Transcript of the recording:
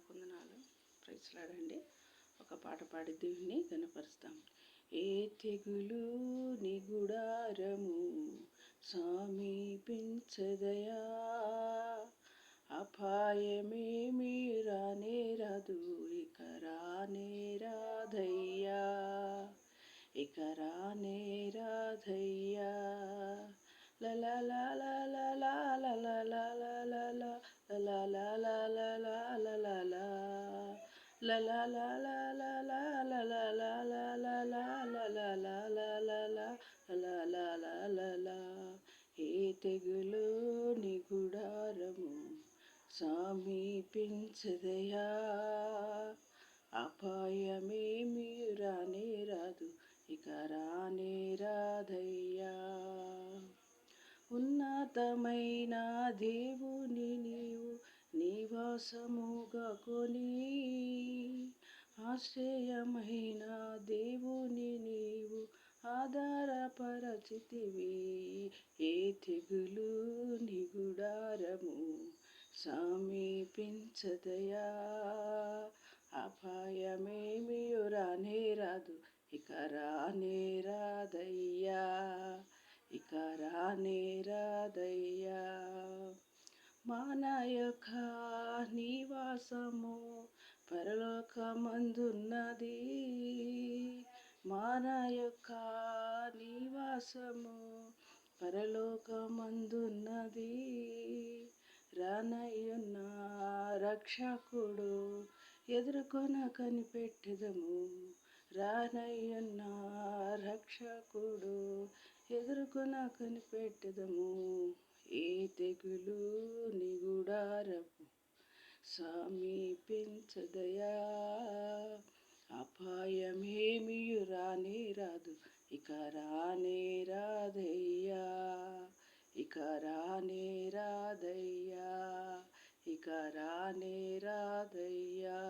వందనాలు. ప్రైజ్లాడండి. ఒక పాట పాడి దేవుని కనపరుస్తాం. ఏ తెగులు నీ గుడారము సమీపించదయా, అపాయమేమీ రానే రాదు, ఇక రానే రాధయ్యా, ఇక రానే రాధయ్యా. ఏ తెగులు నీ గుడారము సమీపించదయా, అపాయమేమీ రానే రాదు, ఇక రానే రాధయ్యా. ఉన్నతమైన దేవుని నీవు నివాసముగా కొని, ఆశ్రయమైన దేవుని నీవు ఆధారపరచితివి. ఏ తెగులు నీ గుడారము సమీపించదయా, అపాయమేమీ రానే రాదు, ఇక రానే రాధయ్యా, ఇక రానే రాధయ్యా. మన యొక్క నివాసము పరలోకమందున్నది, మన యొక్క నివాసము పరలోకమందున్నది. రానయ్యున్న రక్షకుడు ఎదుర్కొన కనిపెట్టెదము, రానయ్యున్న రక్షకుడు ఎదుర్కొన కనిపెట్టెదము. ఏ తెగులు నీ గుడారము సమీపించదయా, అపాయమేమీ రానే రాదు, ఇక రానే రాధయ్యా, ఇక రానే రాధయ్యా, ఇక రానే రాధయ్యా.